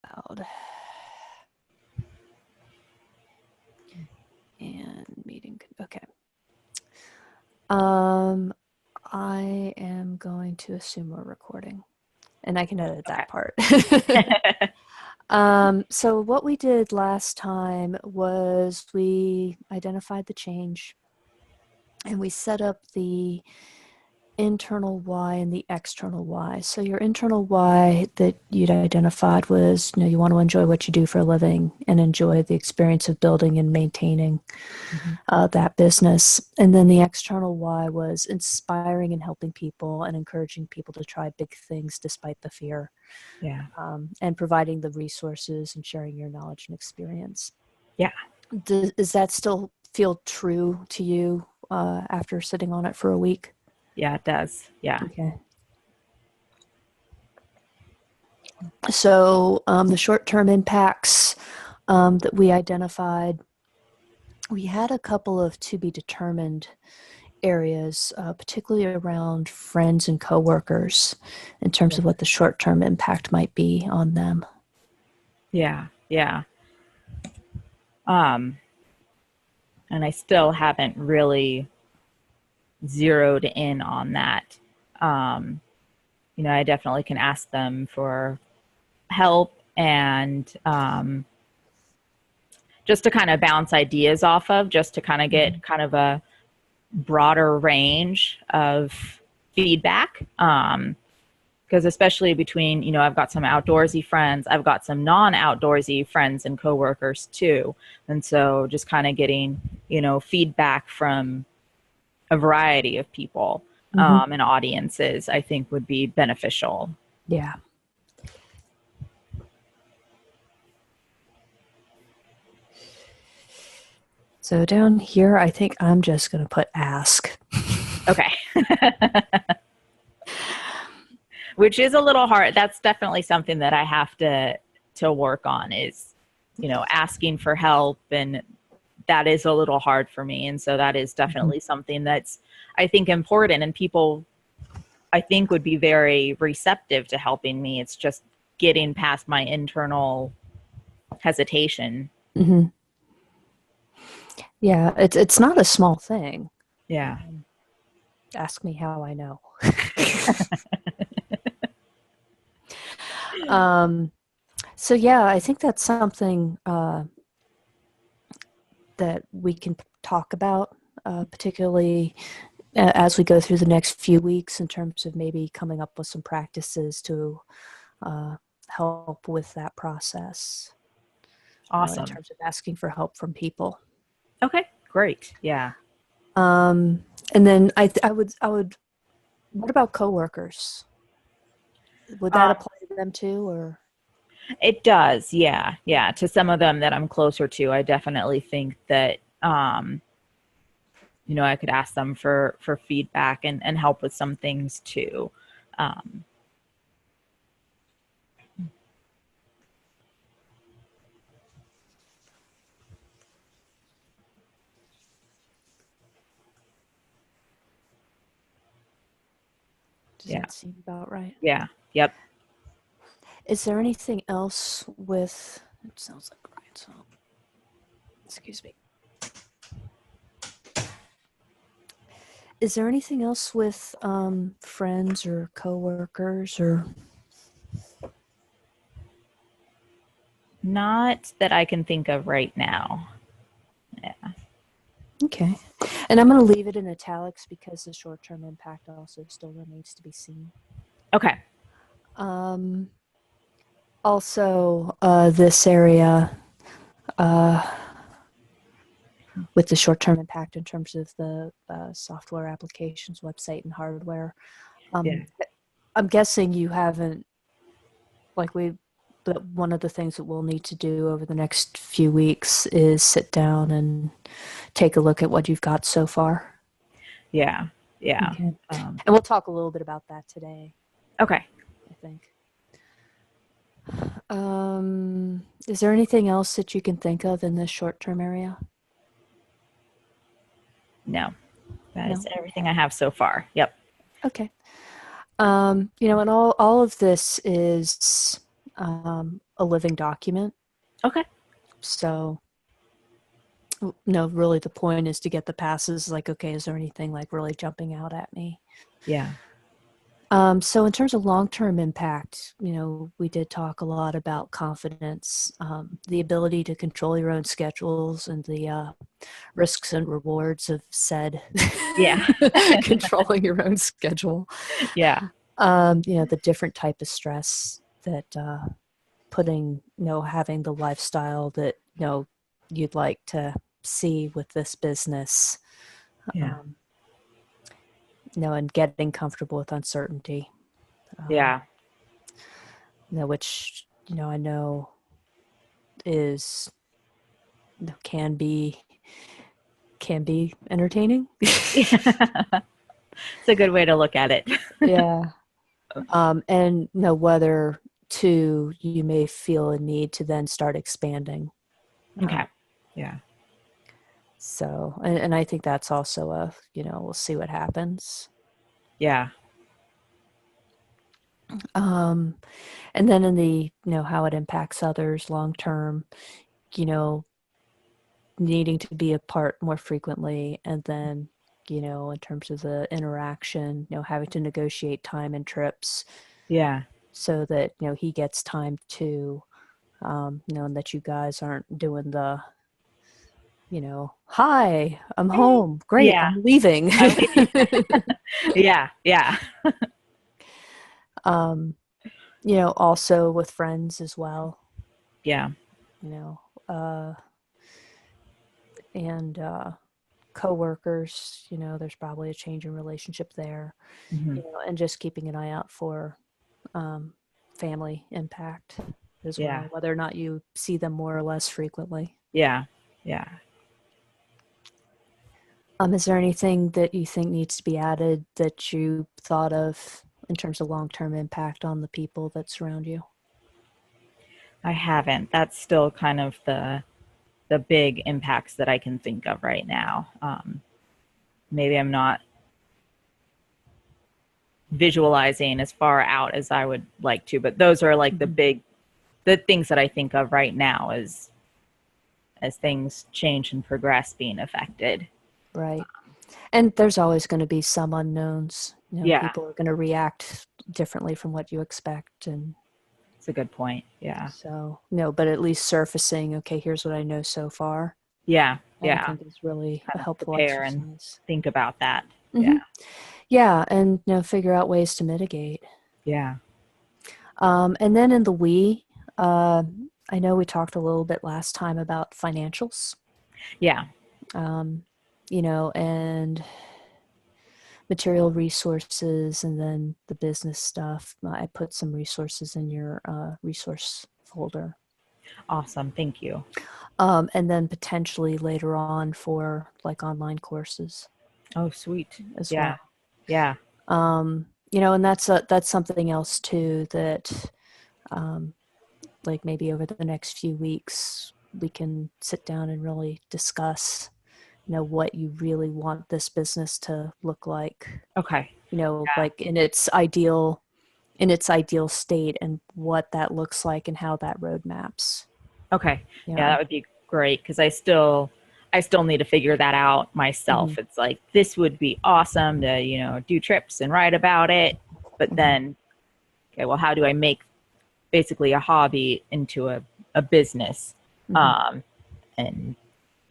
loud. And meeting. Okay. I am going to assume we're recording, and I can edit that part. So what we did last time was we identified the change, and we set up the internal why and the external why. So your internal why that you'd identified was, you want to enjoy what you do for a living and enjoy the experience of building and maintaining that business. And then the external why was inspiring and helping people and encouraging people to try big things despite the fear. Yeah. And providing the resources and sharing your knowledge and experience. Yeah. Does that still feel true to you after sitting on it for a week? Yeah, it does. Yeah. Okay. So the short-term impacts that we identified, we had a couple of to be determined areas, particularly around friends and coworkers, in terms of what the short-term impact might be on them. Yeah. Yeah. And I still haven't really zeroed in on that. I definitely can ask them for help and just to kind of bounce ideas off of, just to kind of get kind of a broader range of feedback. Because especially between, I've got some outdoorsy friends, I've got some non-outdoorsy friends and coworkers too. And so just kind of getting, feedback from a variety of people and audiences, I think would be beneficial. Yeah. So down here, I think I'm just going to put ask. Okay. Which is a little hard. That's definitely something that I have to work on is, asking for help. And that is a little hard for me. And so that is definitely something that's, I think, important. And people, I think, would be very receptive to helping me. It's just getting past my internal hesitation. Mm-hmm. Yeah, it's not a small thing. Yeah. Ask me how I know. So yeah, I think that's something that we can talk about, particularly as we go through the next few weeks, in terms of maybe coming up with some practices to help with that process. Awesome. In terms of asking for help from people. Okay, great. Yeah. And then I would. What about coworkers? Would that apply to them too, or? It does, yeah. Yeah. To some of them that I'm closer to, I definitely think that, I could ask them for feedback and help with some things too. Does that seem about right? Yeah. Yep. Is there anything else with, it sounds like right, so, excuse me. Is there anything else with friends or coworkers or? Not that I can think of right now. Yeah. Okay. And I'm going to leave it in italics because the short-term impact also still remains to be seen. Okay. Also, this area with the short-term impact in terms of the software applications, website, and hardware. I'm guessing you haven't, but one of the things that we'll need to do over the next few weeks is sit down and take a look at what you've got so far. Yeah. Yeah. Okay. And we'll talk a little bit about that today. Okay. I think. Is there anything else that you can think of in this short-term area? No. That is everything I have so far. Yep. Okay. And all of this is a living document. Okay. So, no, really the point is to get the passes. Like, okay, is there anything like really jumping out at me? Yeah. So in terms of long-term impact, we did talk a lot about confidence, the ability to control your own schedules, and the risks and rewards of said Yeah. controlling your own schedule. Yeah. The different type of stress that putting, having the lifestyle that, you'd like to see with this business, Yeah. um, and getting comfortable with uncertainty, Yeah. which, I know is, can be entertaining. It's a good way to look at it. Yeah. And whether to you may feel a need to then start expanding. Okay. Yeah. So, and I think that's also we'll see what happens. Yeah. And then in the, how it impacts others long term, you know, needing to be apart more frequently, and then, in terms of the interaction, having to negotiate time and trips Yeah. so that, he gets time to, and that you guys aren't doing the, hi, I'm home. Great, Yeah. I'm leaving. I'm leaving. Yeah. Yeah. um, also with friends as well, Yeah. you know, uh, and coworkers, there's probably a change in relationship there, Hmm. and just keeping an eye out for um, family impact as Yeah. well, whether or not you see them more or less frequently. Yeah. Yeah. Is there anything that you think needs to be added that you thought of in terms of long-term impact on the people that surround you? I haven't. That's still kind of the big impacts that I can think of right now. Maybe I'm not visualizing as far out as I would like to, but those are like the things that I think of right now as things change and progress being affected. Right. And there's always going to be some unknowns. Yeah, People are going to react differently from what you expect. And it's a good point. Yeah. so, no, but at least surfacing, okay, here's what I know so far, Yeah. I Yeah. think is really a Kind of helpful prepare and exercise. think about that. Hmm. Yeah. Yeah. And, figure out ways to mitigate. Yeah. And then in the we, uh, I know we talked a little bit last time about financials, Yeah. um, and material resources, and then the business stuff. I put some resources in your resource folder. Awesome. Thank you. And then potentially later on for like online courses Oh, sweet. as Yeah. well. Yeah. And that's something else too that, um, like maybe over the next few weeks, we can sit down and really discuss, what you really want this business to look like, Okay. like in its ideal state, and what that looks like and how that road maps. Okay. Yeah, Yeah. that would be great because I still need to figure that out Mm-hmm. myself. It's like this would be awesome to, do trips and write about it, but Mm-hmm. then okay, well, how do I make basically a hobby into a business? Mm-hmm. Um and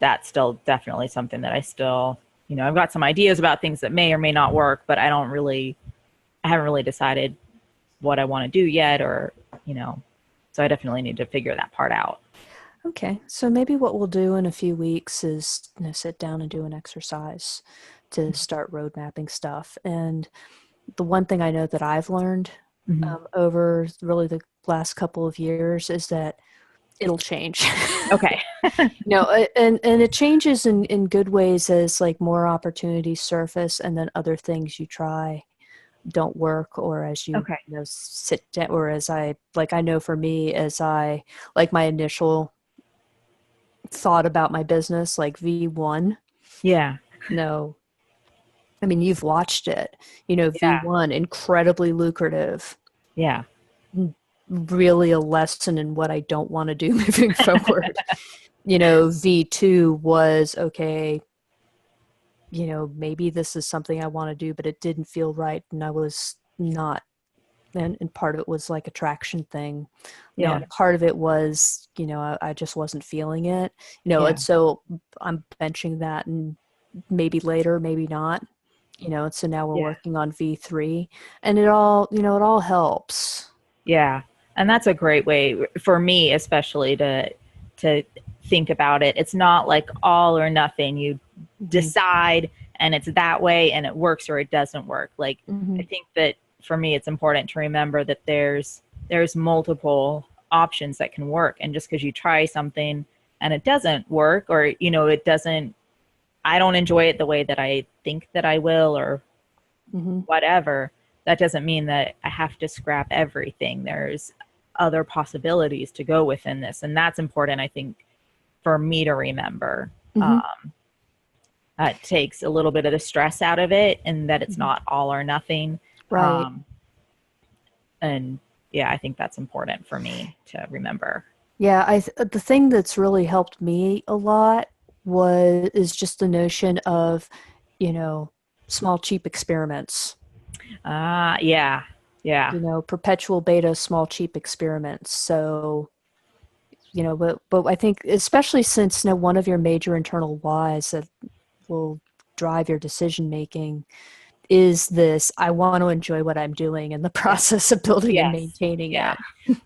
that's still definitely something that I still, I've got some ideas about things that may or may not work, but I haven't really decided what I want to do yet or, you know, so I definitely need to figure that part out. Okay, so maybe what we'll do in a few weeks is, sit down and do an exercise to start road mapping stuff. And the one thing I know that I've learned, Hmm. over really the last couple of years, is that it'll change. Okay. And it changes in good ways as like more opportunities surface, and then other things you try don't work, or as you, Okay. sit down, or as I know for me, as I like my initial thought about my business, like V1. Yeah. No, I mean, you've watched it, Yeah. V1, incredibly lucrative, Yeah. really a lesson in what I don't want to do moving forward. V2 was okay, maybe this is something I want to do, but it didn't feel right. And I was not, and part of it was like a traction thing, Yeah. and part of it was, I just wasn't feeling it, Yeah. and so I'm benching that, and maybe later, maybe not, and so now we're Yeah. working on V3, and it all helps. Yeah. And that's a great way for me, especially to think about it. It's not like all or nothing. You Mm-hmm. decide and it's that way and it works or it doesn't work. Like Mm-hmm. I think that for me it's important to remember that there's multiple options that can work. And just because you try something and it doesn't work, or it doesn't, I don't enjoy it the way that I think that I will, or Mm-hmm. whatever, that doesn't mean that I have to scrap everything. There's other possibilities to go within this. And that's important, I think, for me to remember. Mm-hmm. It takes a little bit of the stress out of it, and that it's Mm-hmm. not all or nothing. Right. Um, and yeah, I think that's important for me to remember. Yeah, the thing that's really helped me a lot is just the notion of, you know, small cheap experiments. Yeah, yeah, Perpetual beta small cheap experiments. So, but I think especially since one of your major internal whys that will drive your decision making is this: I want to enjoy what I'm doing in the yeah, process of building and yes, maintaining yeah.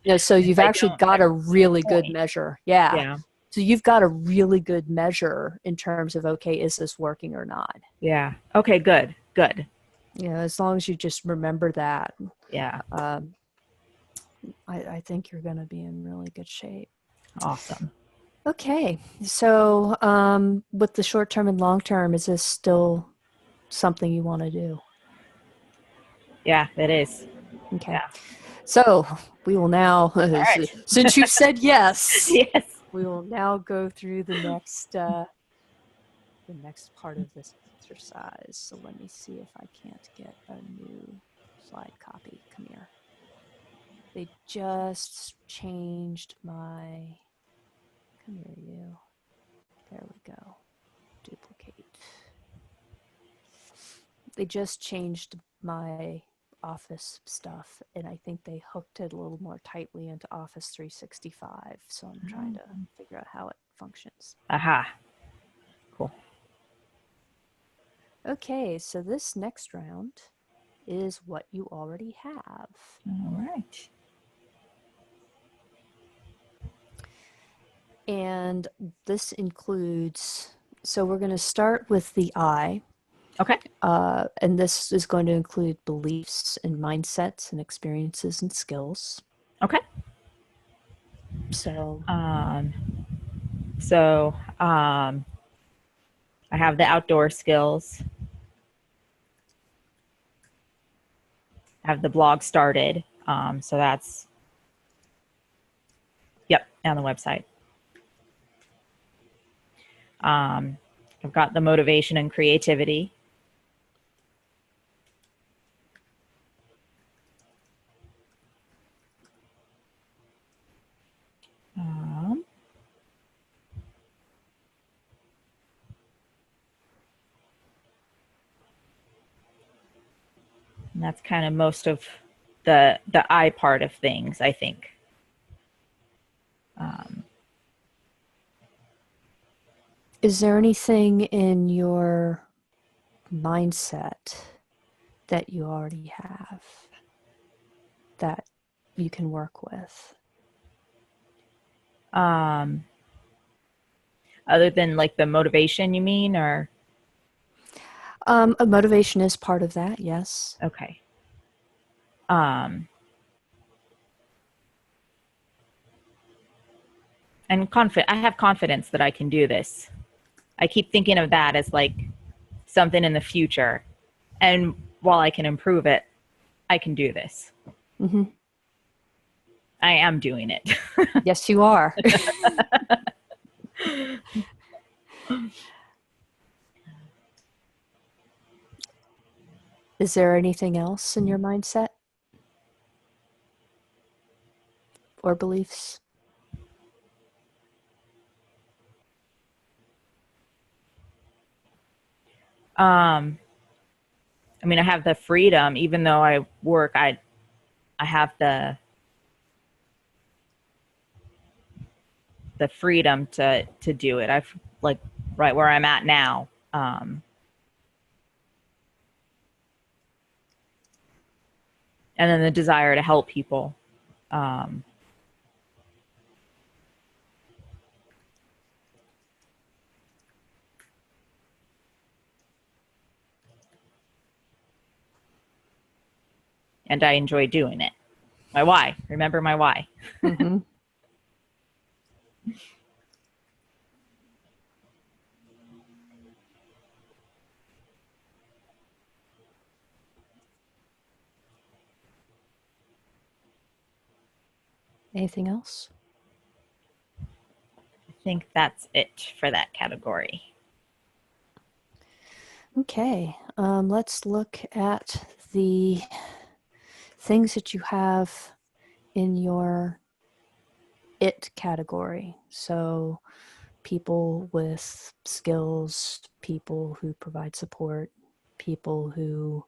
it. So And if you've I actually don't, got there's a no really good point. measure. Yeah. Yeah, So you've got a really good measure in terms of, okay, is this working or not? yeah. Okay, good, good. As long as you just remember that, Yeah, um, I think you're going to be in really good shape. awesome. Okay. So with the short term and long term, is this still something you want to do? Yeah, it is. Okay. Yeah. So we will now, All right. since you've said yes, Yes. we will now go through the next part of this exercise. So let me see if I can't get a new slide copy. Come here. They just changed my. Come here, you. There we go. Duplicate. They just changed my Office stuff, and I think they hooked it a little more tightly into Office 365. So I'm trying to figure out how it functions. Aha. Cool. Okay, so this next round is what you already have. All right. And this includes, so we're going to start with the I, Okay. and this is going to include beliefs and mindsets and experiences and skills. Okay. So, Um, so I have the outdoor skills. I have the blog started. So that's, yep, on the website. I've got the motivation and creativity. Um, and that's kind of most of the I part of things, I think. is there anything in your mindset that you already have that you can work with? Um, other than like the motivation, you mean, or A motivation is part of that, yes. okay. Um, and I have confidence that I can do this. I keep thinking of that as like something in the future. And while I can improve it, I can do this. Mm-hmm. I am doing it. Yes, you are. Is there anything else in your mindset? or beliefs? I mean, I have the freedom, even though I work, I have the freedom to do it. I've like right where I'm at now. And then the desire to help people. Um, and I enjoy doing it. My why. Remember my why. Mm-hmm. Anything else? I think that's it for that category. Okay, let's look at the things that you have in your it category. So, people with skills, people who provide support, people who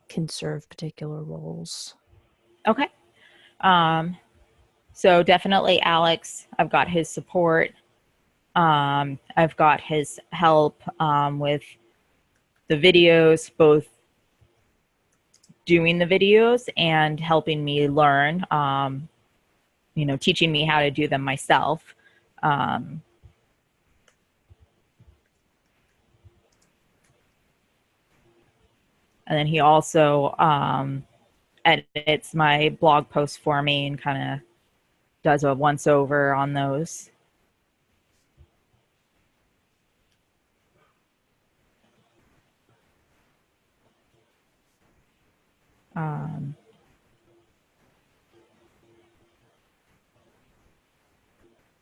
can serve particular roles. Okay. So definitely Alex. I've got his support. I've got his help with the videos, both doing the videos and helping me learn, teaching me how to do them myself. Um, and then he also edits my blog posts for me and kind of does a once over on those. Um,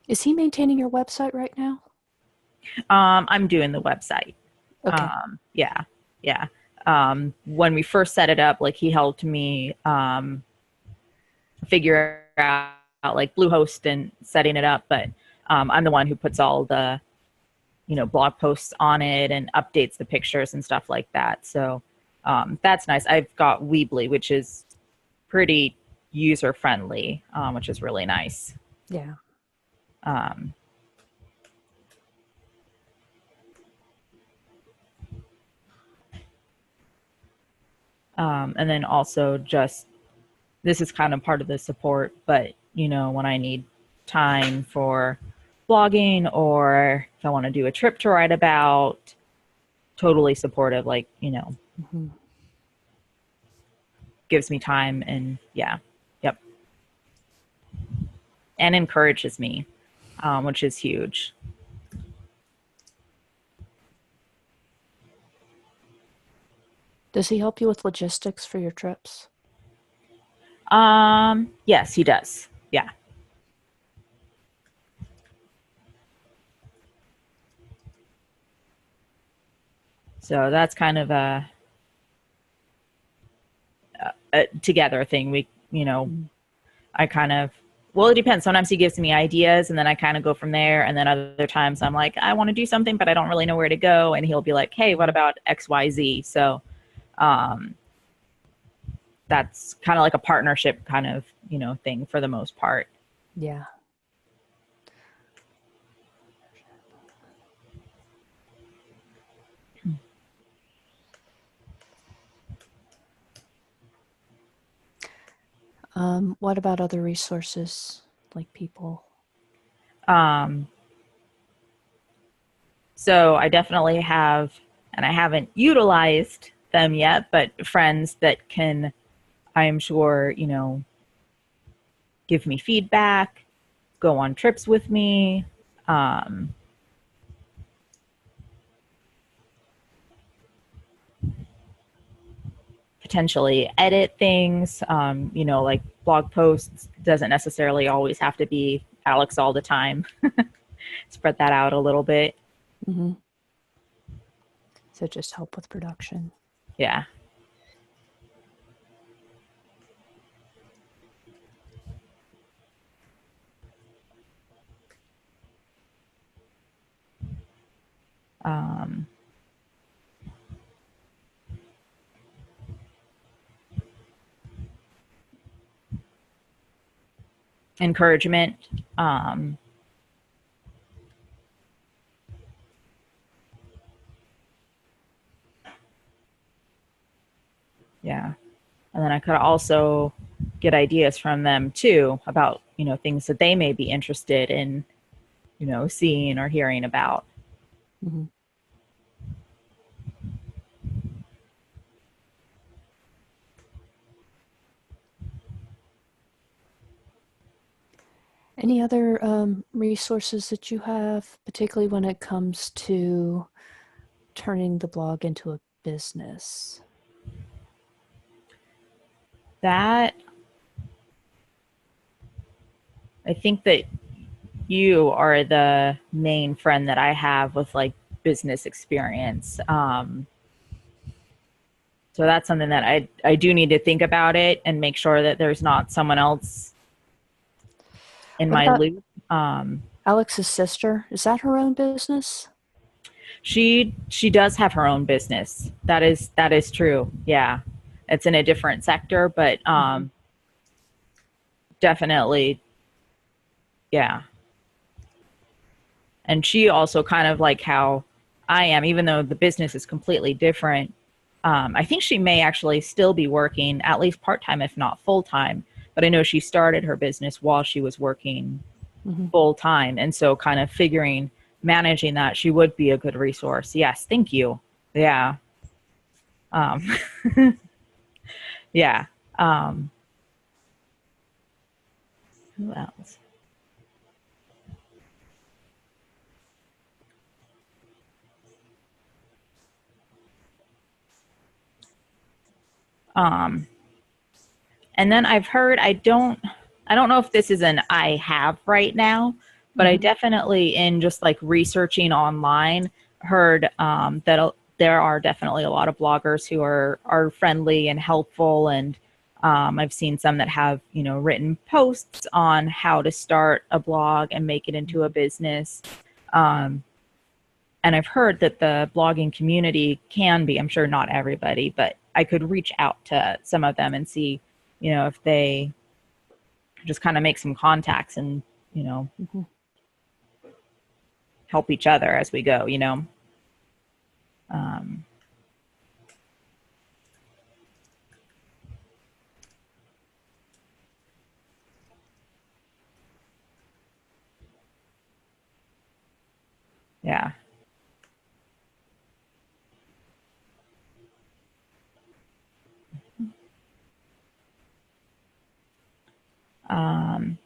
Is he maintaining your website right now? I'm doing the website. Okay. Yeah, yeah. When we first set it up, like he helped me figure out like Bluehost and setting it up, but I'm the one who puts all the blog posts on it and updates the pictures and stuff like that. So that's nice. I've got Weebly, which is pretty user friendly, which is really nice. Yeah. Um, and then also just this is kind of part of the support, but when I need time for blogging or if I want to do a trip to write about, totally supportive, like, Mm-hmm. gives me time and yeah, yep. And encourages me, which is huge. Does he help you with logistics for your trips? Yes, he does. Yeah. So that's kind of a together thing. Mm-hmm. I kind of, well, it depends. Sometimes he gives me ideas and then I kind of go from there. And then other times I'm like, I want to do something, but I don't really know where to go. And he'll be like, hey, what about XYZ? So um, that's kind of like a partnership kind of, thing for the most part. Yeah. What about other resources like people? Um, so I definitely have, and I haven't utilized them yet, but friends that can, I'm sure, give me feedback, go on trips with me, um, potentially edit things, like blog posts doesn't necessarily always have to be Alex all the time. Spread that out a little bit. Mm-hmm. So just help with production. Yeah. Um, encouragement. Um, yeah. And then I could also get ideas from them too about, things that they may be interested in, seeing or hearing about. Mm-hmm. Any other resources that you have, particularly when it comes to turning the blog into a business? That, I think that you are the main friend that I have with like business experience. So that's something that I do need to think about it and make sure that there's not someone else in What my about loop. Alex's sister? Is that her own business? She does have her own business. That is true. Yeah, it's in a different sector, but Mm-hmm. definitely, yeah. And she also kind of like how I am, even though the business is completely different. I think she may actually still be working at least part time, if not full time. But I know she started her business while she was working Mm-hmm. full time, and so kind of figuring managing that, she would be a good resource. Yes, thank you. Yeah, um, yeah. Um, who else? Um, and then I've heard I don't know if this is an I have right now, but I Mm-hmm. definitely in just like researching online heard that there are definitely a lot of bloggers who are friendly and helpful, and I've seen some that have written posts on how to start a blog and make it into a business. Um, and I've heard that the blogging community can be, I'm sure not everybody, but I could reach out to some of them and see, if they just kind of make some contacts and, you know, Mm-hmm. help each other as we go. Um, yeah. Um,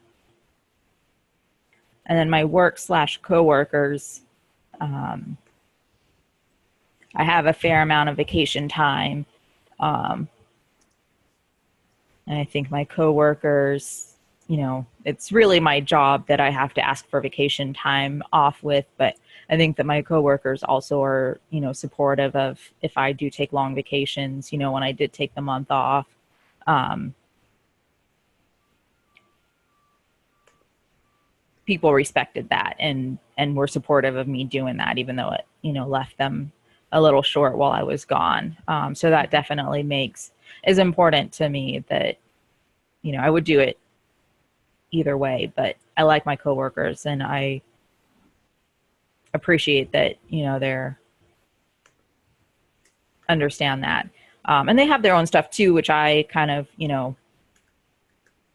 and then my work/coworkers, um, I have a fair amount of vacation time. Um, and I think my coworkers, it's really my job that I have to ask for vacation time off with, but I think that my coworkers also are, supportive of if I do take long vacations, when I did take the month off. Um, People respected that and were supportive of me doing that, even though it left them a little short while I was gone. So that definitely is important to me that I would do it either way, but I like my coworkers and I appreciate that they're understand that, and they have their own stuff too, which I kind of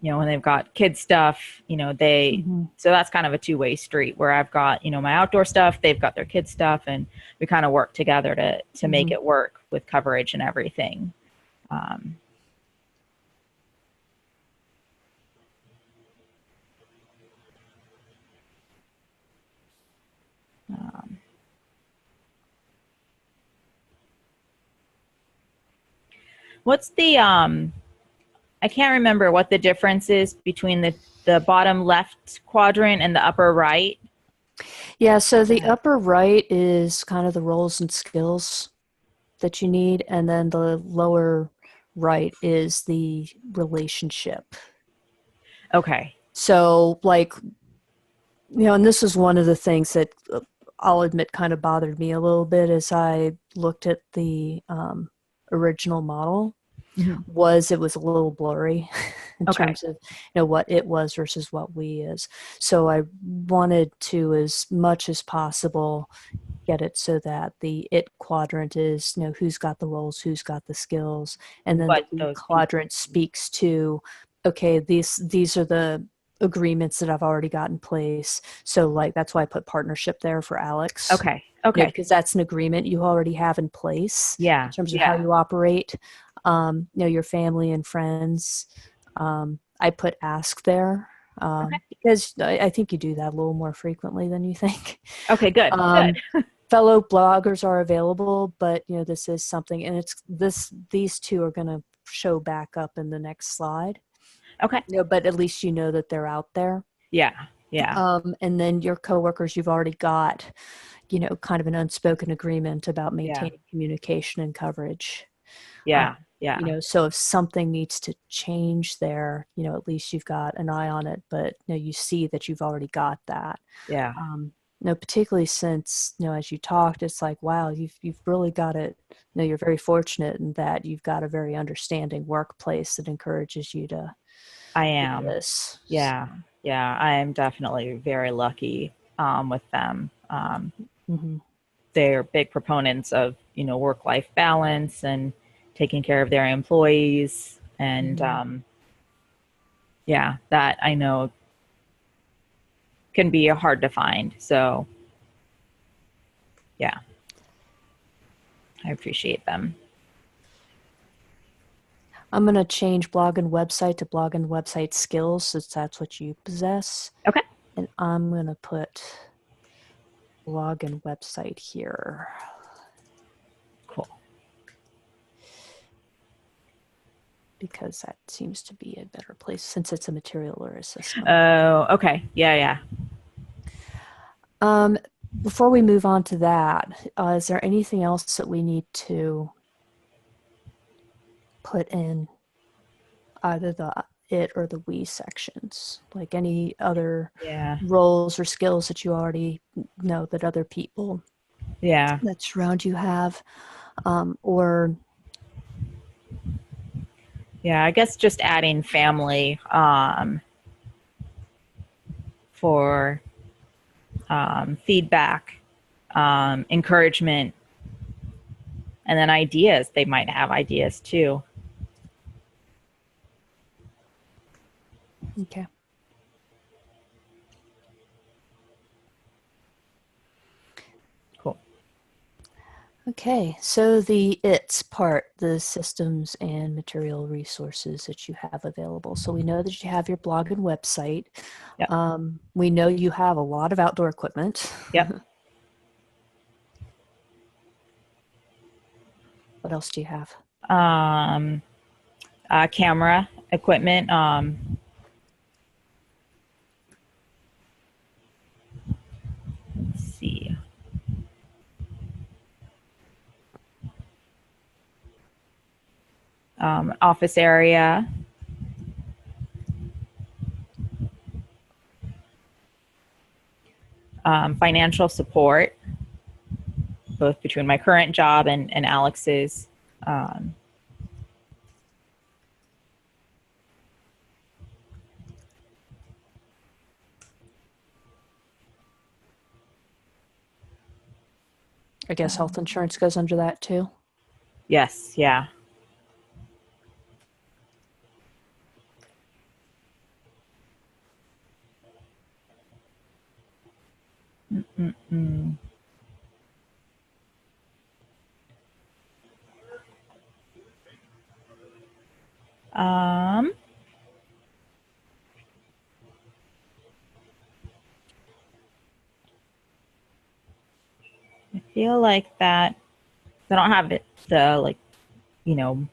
when they've got kids stuff, Mm-hmm. so that's kind of a two-way street where I've got, my outdoor stuff, they've got their kids stuff, and we kind of work together to make Mm-hmm. it work with coverage and everything. Um, um, what's the I can't remember what the difference is between the bottom left quadrant and the upper right. Yeah, so the upper right is kind of the roles and skills that you need, and then the lower right is the relationship. Okay. So, like, and this is one of the things that I'll admit kind of bothered me a little bit as I looked at the original model Mhm. was it was a little blurry in Okay. terms of what it was versus what we is. So I wanted to, as much as possible, get it so that the it quadrant is who's got the roles, who's got the skills, and then the What we those people. quadrant speaks to, okay, these are the agreements that I've already got in place. So like that's why I put partnership there for Alex, Okay. Okay. because that's an agreement you already have in place in Yeah. terms of how Yeah. you operate. Your family and friends. I put ask there Okay. because I think you do that a little more frequently than you think. Okay. Good. Good. Um, Fellow bloggers are available, but this is something, and these two are going to show back up in the next slide. Okay. But at least you know that they're out there. Yeah. Yeah. And then your coworkers, you've already got, kind of an unspoken agreement about Yeah. maintaining communication and coverage. Yeah. Yeah. So if something needs to change there, at least you've got an eye on it, but you see that you've already got that. Yeah. Particularly since, as you talked, it's like, wow, you've really got it. You're very fortunate in that you've got a very understanding workplace that encourages you to I do am. this. Yeah. Yeah. I am definitely very lucky with them. Mm-hmm. They're big proponents of, work-life balance and taking care of their employees. And Mm-hmm. yeah, that I know can be hard to find. So yeah, I appreciate them. I'm going to change blog and website to blog and website skills since that's what you possess. Okay. And I'm going to put blog and website here. Cool. Because that seems to be a better place since it's a material or a system. Oh, okay. Yeah, yeah. Before we move on to that, is there anything else that we need to put in either the it or the we sections? Like any other Yeah. roles or skills that you already know that other people Yeah. that surround you have, or Yeah, I guess just adding family for feedback, encouragement, and then ideas. They might have ideas too. okay. Cool. Okay, so the it's part, the systems and material resources that you have available. So we know that you have your blog and website. Yep. We know you have a lot of outdoor equipment. Yep. What else do you have? Camera equipment. Let's see. Office area. Financial support, both between my current job and Alex's. Um, I guess health insurance goes under that too. yes, yeah. Mm-mm-mm. Um, I feel like that I don't have it, the like, you know,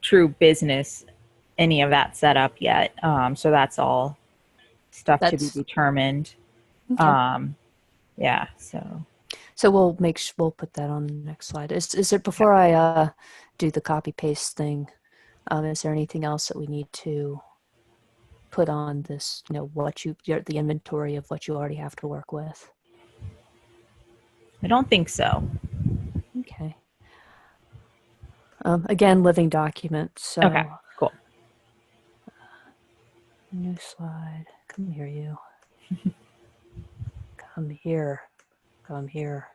true business, any of that set up yet. So that's all stuff to be That's determined. okay. Um, yeah. So So we'll put that on the next slide. Is it yeah. before I do the copy paste thing? Is there anything else that we need to put on this? The inventory of what you already have to work with. I don't think so. Okay. Again, living document. Okay, So cool. new slide. Come here, you. Come here. Come here.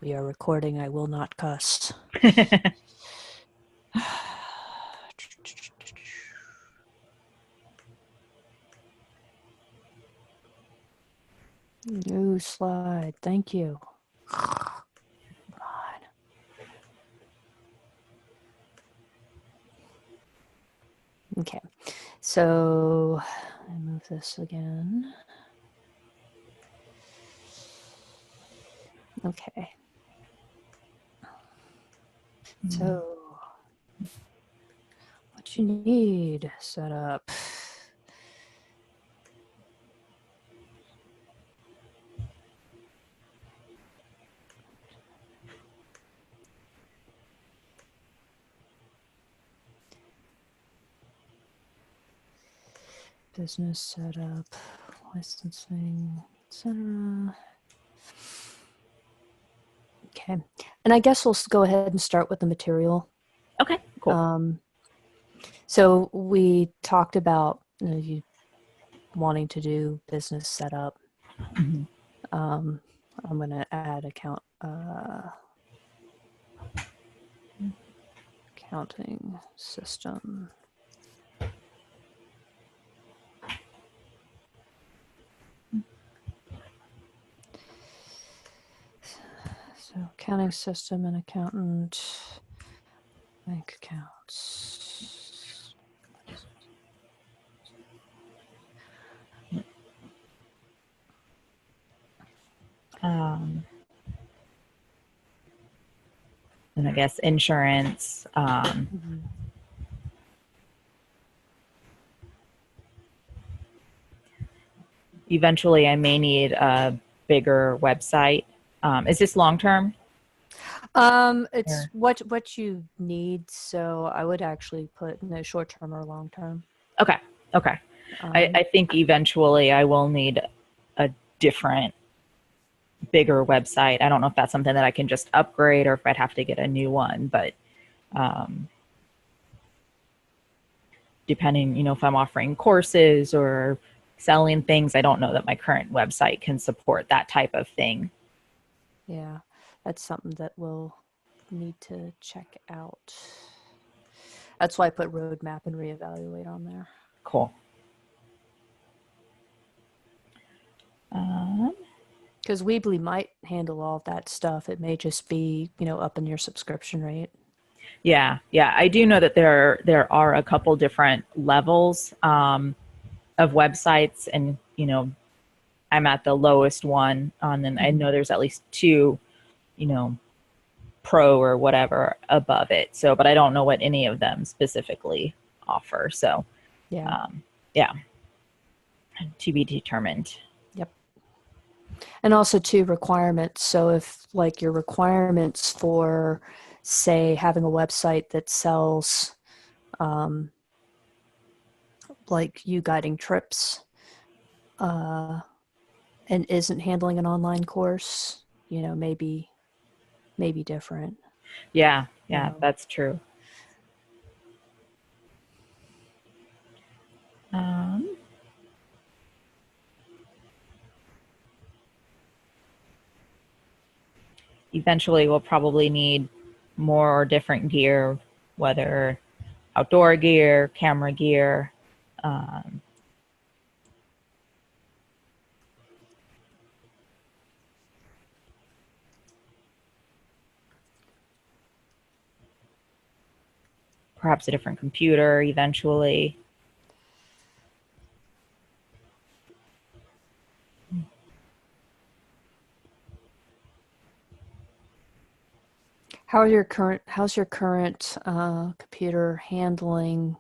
We are recording. I will not cuss. New slide. Thank you. Come on. Okay. So I move this again. Okay. So what you need set up. Business setup, licensing, etc. Okay. And I guess we'll go ahead and start with the material. Okay, cool. So we talked about you wanting to do business setup. Mm-hmm. I'm going to add accounting system. So accounting system and accountant, bank accounts. And I guess insurance. Eventually, I may need a bigger website. Is this long term? It's what you need. So I would actually put no short term or long term. Okay. Okay. I think eventually I will need a different, bigger website. I don't know if that's something that I can just upgrade or if I'd have to get a new one, but depending, if I'm offering courses or selling things, I don't know that my current website can support that type of thing. Yeah, that's something that we'll need to check out. That's why I put roadmap and reevaluate on there. Cool. Because Weebly might handle all of that stuff. It may just be, up in your subscription rate. Yeah, yeah. I do know that there are a couple different levels of websites, and I'm at the lowest one on, and I know there's at least two, pro or whatever above it. So, but I don't know what any of them specifically offer. So, Yeah. Yeah, to be determined. Yep. And also two requirements. So if like your requirements for, say, having a website that sells like you guiding trips and isn't handling an online course, maybe different. Yeah, yeah, that's true. Eventually, we'll probably need more or different gear, whether outdoor gear, camera gear. Perhaps a different computer eventually. How's your current computer handling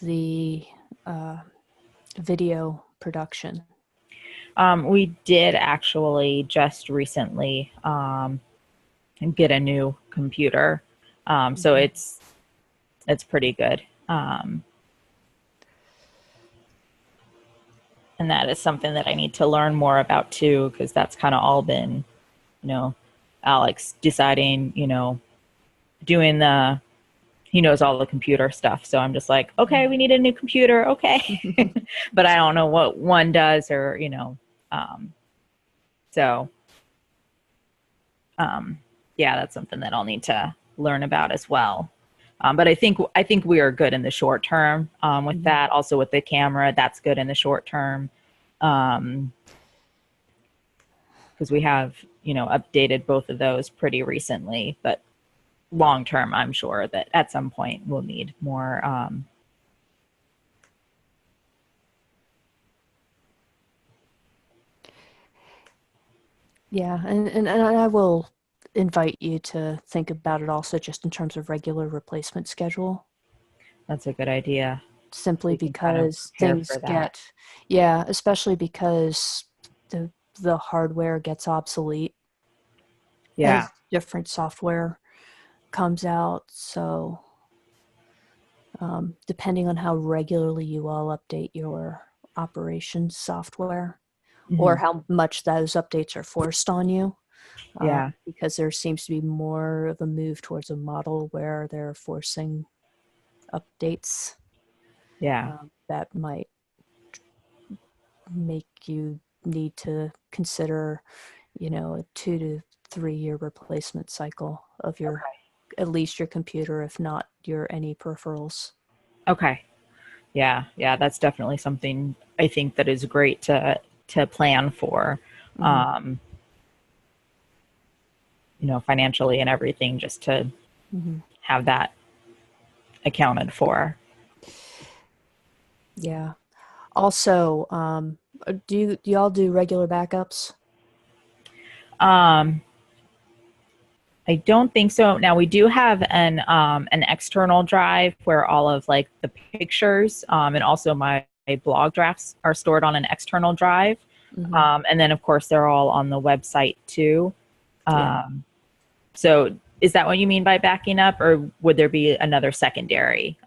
the video production? We did actually just recently get a new computer, so it's pretty good. And that is something that I need to learn more about too, because that's kind of all been, you know, Alex deciding, doing he knows all the computer stuff. So I'm just like, okay, we need a new computer. Okay. But I don't know what one does or, um, so, yeah, that's something that I'll need to learn about as well. But I think we are good in the short term with that. Also with the camera, that's good in the short term. Because we have, updated both of those pretty recently, but long term, I'm sure that at some point we'll need more. Yeah, and I will invite you to think about it also just in terms of regular replacement schedule, That's a good idea. simply We can kind of because prepare things for that. get, yeah, especially because the hardware gets obsolete Yeah. as different software comes out. So, depending on how regularly you all update your operations software or Hmm. how much those updates are forced on you, Yeah. because there seems to be more of a move towards a model where they're forcing updates Yeah. that might make you need to consider, a 2 to 3 year replacement cycle of your, at least your computer, if not your any peripherals. Okay. Yeah. Yeah. That's definitely something I think that is great to plan for. Hmm. Um, financially and everything, just to Hmm. have that accounted for. Yeah. Also, do y'all do regular backups? Um, I don't think so. Now we do have an external drive where all of like the pictures and also my blog drafts are stored on an external drive, Hmm. and then of course they're all on the website too. Yeah. Um, so is that what you mean by backing up, or would there be another secondary?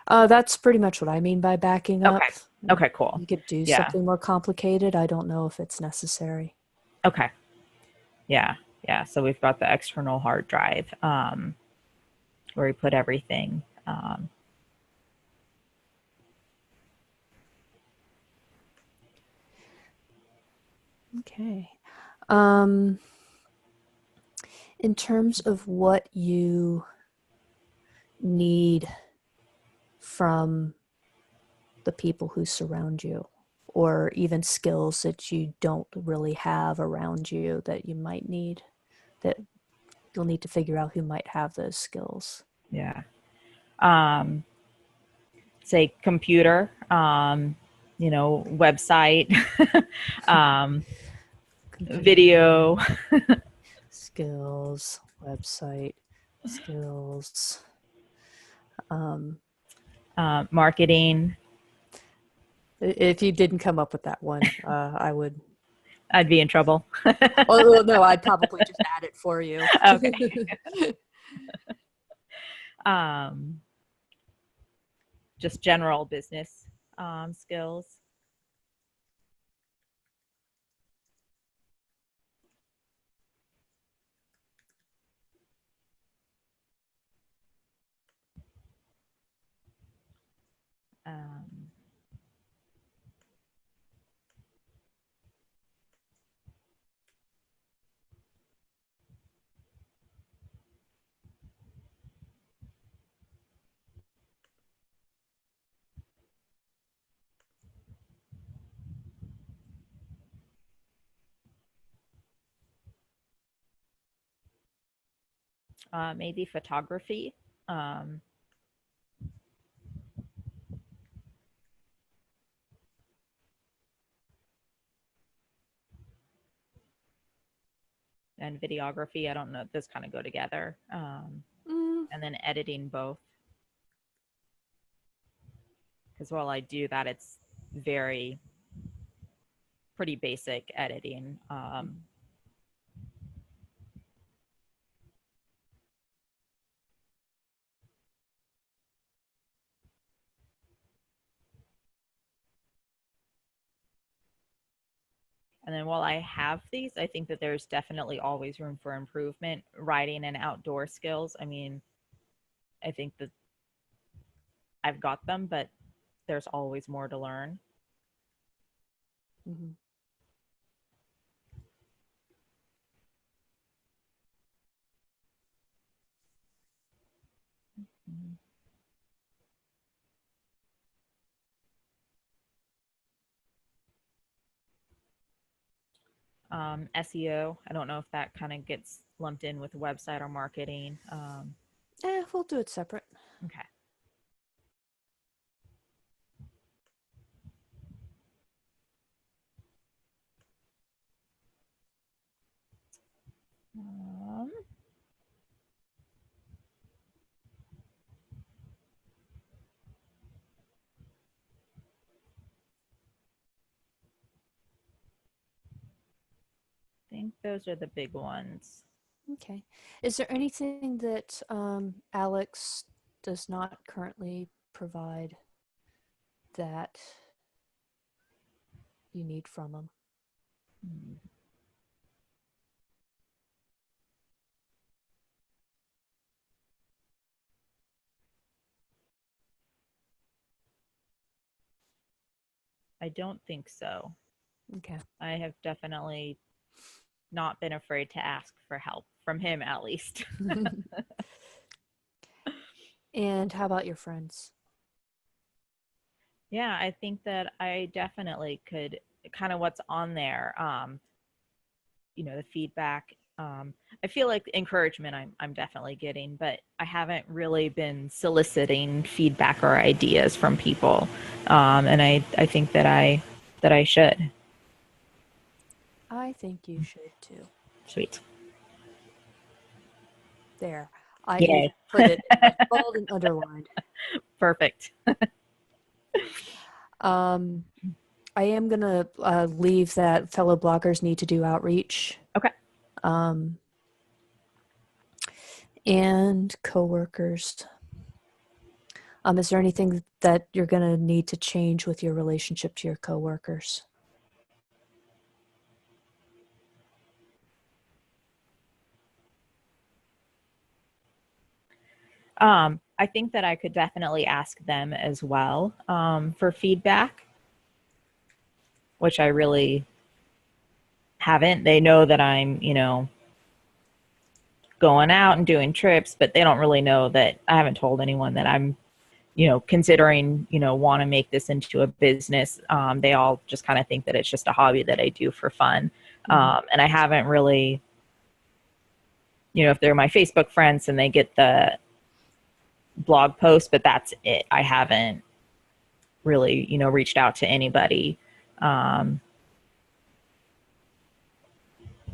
That's pretty much what I mean by backing Okay. up. Okay. Cool. You could do Yeah. something more complicated. I don't know if it's necessary. Okay. Yeah. Yeah. So we've got the external hard drive where we put everything. Okay. Um, in terms of what you need from the people who surround you, or even skills that you don't really have around you that you might need, that you'll need to figure out who might have those skills. Yeah. Um, say computer, website, um, Computer, video, skills, website, skills. Um, marketing. if you didn't come up with that one, I would. I'd be in trouble. Oh no, I'd probably just add it for you. Okay. Um, just general business skills. Um, maybe photography. Um, and videography. I don't know. Those kind of go together. Mm, And then editing both. Because while I do that, it's very pretty basic editing. And then while I have these, I think that there's definitely always room for improvement. Riding and outdoor skills, I mean, I think that I've got them, but there's always more to learn. Mm-hmm. SEO, I don't know if that kind of gets lumped in with website or marketing. We'll do it separate. Okay. Um, I think those are the big ones. Okay. Is there anything that Alex does not currently provide that you need from him? I don't think so. Okay. I have definitely not been afraid to ask for help from him, at least. And how about your friends? Yeah, I think that I definitely could kind of what's on there. The feedback. I feel like encouragement I'm definitely getting, but I haven't really been soliciting feedback or ideas from people. And I think that I should. I think you should too. Sweet. There. I even Yay. put it in bold and underlined. Perfect. Um, I am going to leave that fellow bloggers need to do outreach. Okay. And coworkers. Is there anything that you're going to need to change with your relationship to your coworkers? I think that I could definitely ask them as well for feedback, which I really haven't. They know that I'm, going out and doing trips, but they don't really know that I haven't told anyone that I'm, considering, want to make this into a business. They all just kind of think that it's just a hobby that I do for fun. And I haven't really, if they're my Facebook friends and they get the blog post, but that's it. I haven't really, reached out to anybody about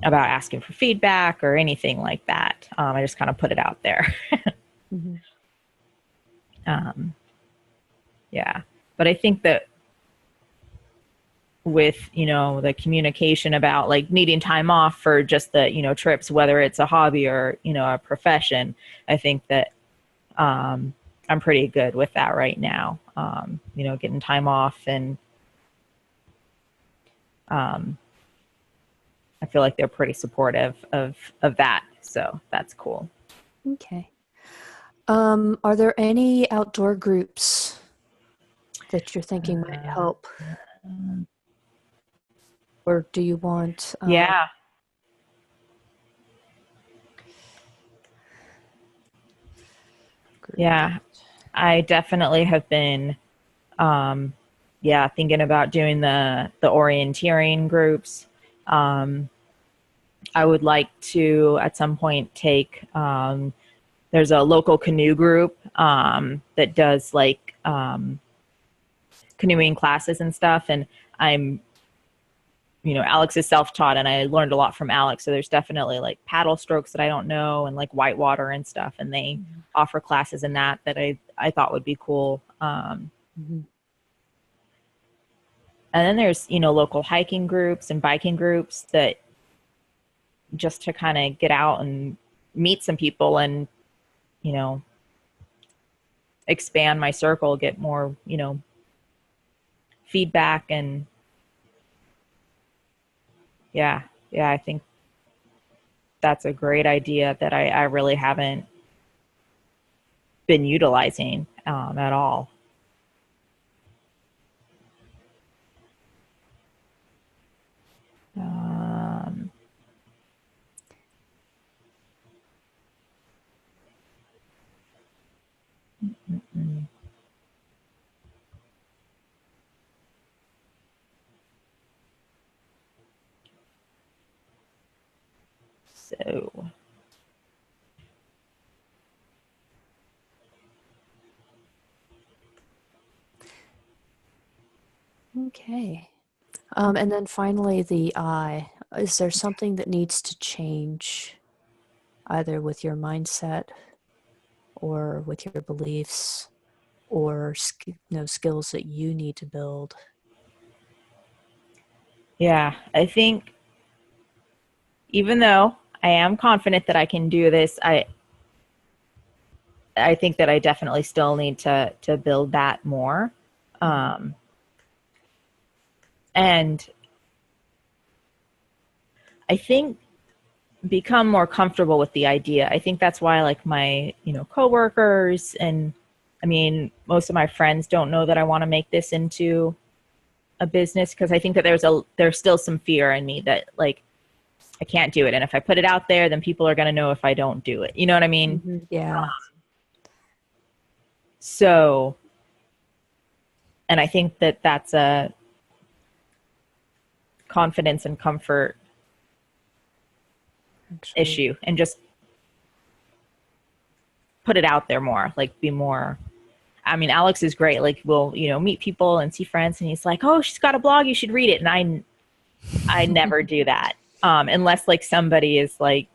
asking for feedback or anything like that. I just kind of put it out there. Mm-hmm. Yeah. But I think that with, the communication about like needing time off for just the, trips, whether it's a hobby or, a profession, I think that I'm pretty good with that right now. Getting time off and I feel like they're pretty supportive of that. So that's cool. Okay. Are there any outdoor groups that you're thinking might help? Or do you want... Yeah. Yeah. I definitely have been thinking about doing the orienteering groups. I would like to at some point take there's a local canoe group that does like canoeing classes and stuff, and I'm Alex is self-taught and I learned a lot from Alex, so there's definitely like paddle strokes that I don't know and like whitewater and stuff, and they offer classes in that I thought would be cool. And then there's local hiking groups and biking groups that just to kind of get out and meet some people and expand my circle, get more feedback and Yeah. Yeah. I think that's a great idea that I really haven't been utilizing at all. Um, so, Okay. And then finally, the I. Is there something that needs to change, either with your mindset or with your beliefs, or skills that you need to build? yeah, I think even though I am confident that I can do this, I think that I definitely still need to build that more. Um, and I think become more comfortable with the idea. I think that's why like my, coworkers and I mean, most of my friends don't know that I want to make this into a business because I think that there's still some fear in me that like I can't do it. And if I put it out there, then people are going to know if I don't do it. You know what I mean? Yeah. So, and I think that that's a confidence and comfort Actually, issue and just put it out there more, like be more. I mean, Alex is great. Like we'll, meet people and see friends and he's like, "Oh, she's got a blog, you should read it." And I never do that. Unless like somebody is like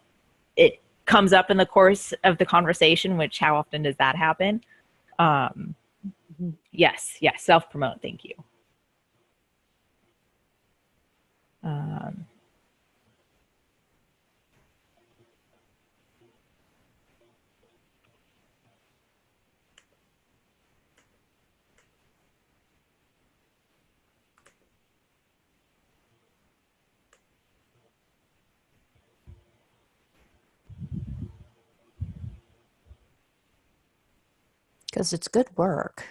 it comes up in the course of the conversation, which how often does that happen? Um, yes, yes, self promote. Thank you. Um, because it's good work.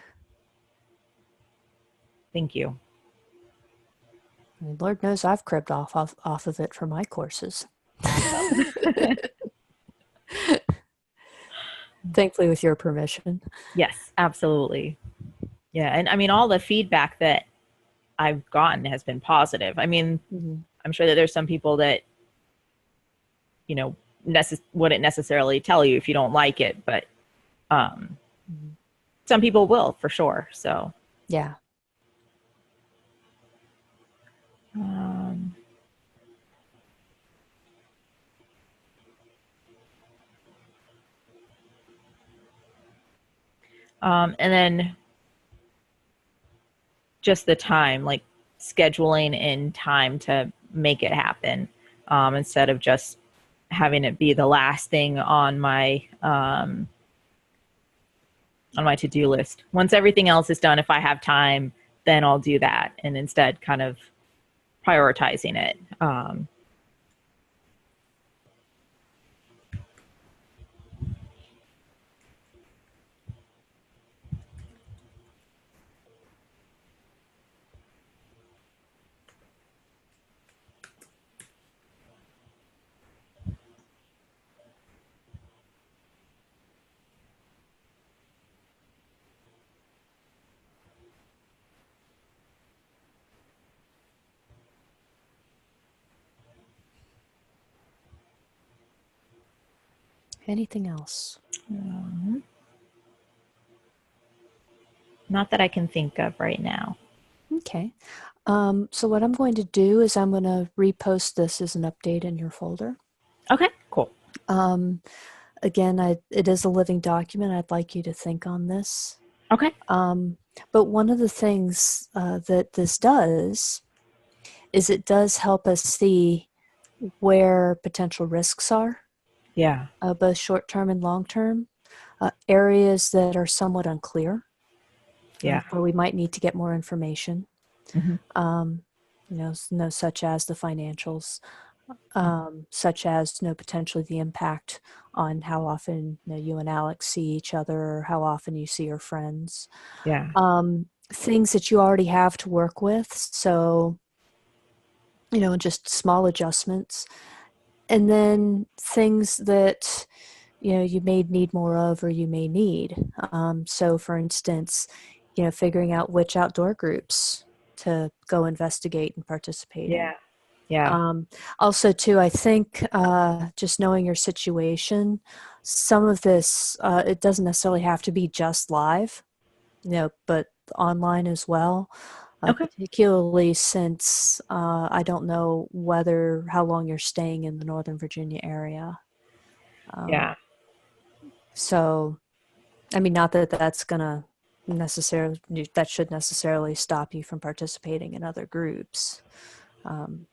thank you. I mean, Lord knows I've cribbed off of it for my courses. Thankfully, with your permission. Yes, absolutely. Yeah, and I mean all the feedback that I've gotten has been positive. I mean, Mm-hmm. I'm sure that there's some people that you know wouldn't necessarily tell you if you don't like it, but um, Mm-hmm. some people will for sure. So, Yeah. um, and then just the time, like scheduling in time to make it happen, instead of just having it be the last thing on my to-do list. Once everything else is done, if I have time, then I'll do that, and instead kind of prioritizing it. Anything else? Not that I can think of right now. Okay. So what I'm going to do is I'm going to repost this as an update in your folder. Okay, cool. Um, Again, it is a living document. I'd like you to think on this. Okay. But one of the things that this does is it does help us see where potential risks are, Yeah. both short term and long term, areas that are somewhat unclear, Yeah. where we might need to get more information. Hmm. such as the financials, such as, potentially the impact on how often, you and Alex see each other, or how often you see your friends. Yeah. Things that you already have to work with. So, just small adjustments. And then things that, you may need more of, or you may need. So, for instance, figuring out which outdoor groups to go investigate and participate in. Yeah. Yeah. Also, too, I think just knowing your situation, some of this, it doesn't necessarily have to be just live, but online as well. Okay. Particularly since I don't know how long you're staying in the Northern Virginia area. Yeah. So, I mean, not that that's gonna necessarily that should necessarily stop you from participating in other groups. Um,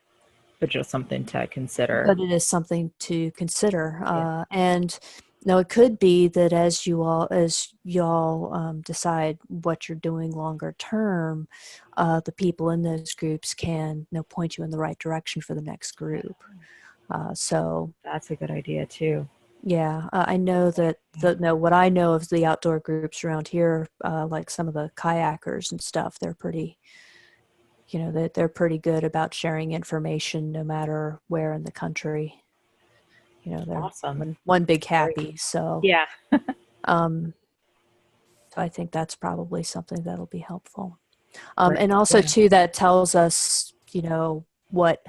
But just something to consider. but it is something to consider. Yeah. And it could be that as y'all decide what you're doing longer term, the people in those groups can, point you in the right direction for the next group. So That's a good idea too. yeah, I know that what I know of the outdoor groups around here, like some of the kayakers and stuff, they're pretty, they're pretty good about sharing information no matter where in the country. They're Awesome. one big Great. happy. So, Yeah. um, so I think that's probably something that'll be helpful. Great. And also Yeah. too, that tells us, what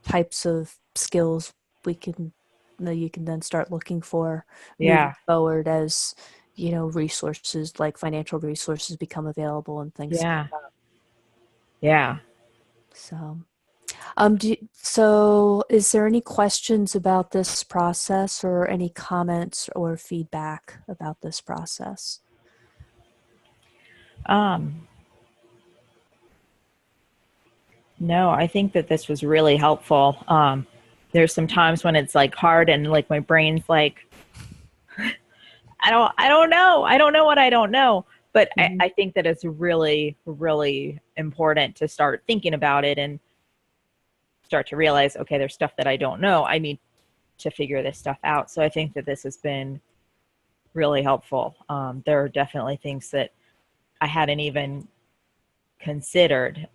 types of skills we can, you can then start looking for moving Yeah. forward as, resources like financial resources become available and things. Yeah. Yeah. So, so is there any questions about this process, or any comments or feedback about this process? Um, no, I think that this was really helpful. There's some times when it's like hard and like my brain's like, I don't know. I don't know what I don't know. But Mhm. I think that it's really, really important to start thinking about it and start to realize, okay, there's stuff that I don't know. I need to figure this stuff out. So I think that this has been really helpful. There are definitely things that I hadn't even considered,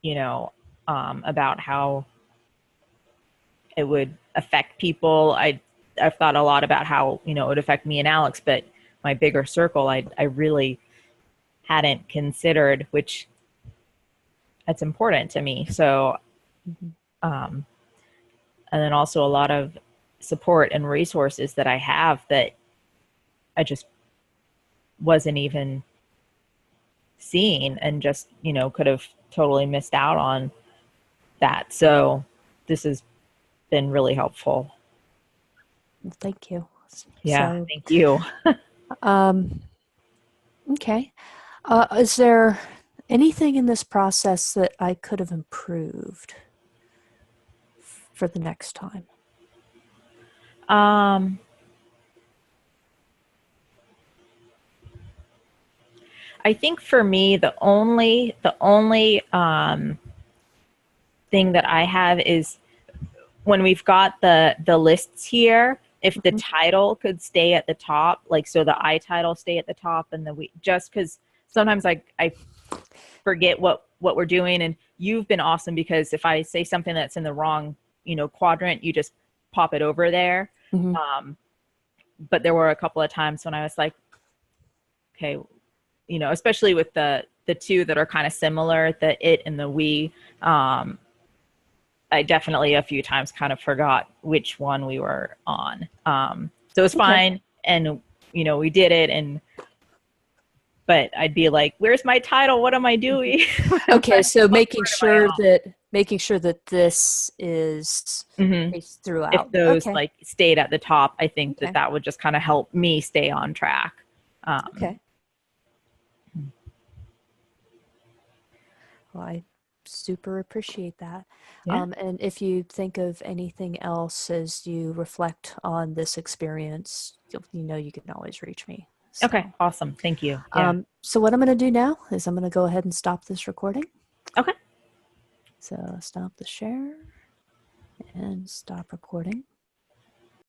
you know, about how it would affect people. I've thought a lot about how, it would affect me and Alex, but my bigger circle, I really hadn't considered, which it's important to me. So, Mhm. um, and then also a lot of support and resources that I have that I just wasn't even seeing and just, could have totally missed out on that. So this has been really helpful. Well, thank you. Yeah, So, thank you. um, okay. Is there anything in this process that I could have improved for the next time? Um, I think for me, the only thing that I have is when we've got the lists here, if the Mhm. title could stay at the top, like so the I title stay at the top and the we, just because sometimes I forget what we're doing, and you've been awesome because if I say something that's in the wrong quadrant, you just pop it over there. Mhm. Um, but there were a couple of times when I was like, okay, especially with the two that are kind of similar, the it and the we. I definitely a few times kind of forgot which one we were on. So it was Okay. fine, and we did it, and but I'd be like, "Where's my title? What am I doing? Okay, so What part am I on?" making sure that this is Mm-hmm. spaced If throughout. those Okay. like stayed at the top, I think that Okay. that would just kind of help me stay on track. Um, Okay. Well, I super appreciate that. yeah, And if you think of anything else as you reflect on this experience, you can always reach me. So, Okay, awesome. Thank you. Yeah. So what I'm going to do now is I'm going to go ahead and stop this recording. Okay. So stop the share and stop recording.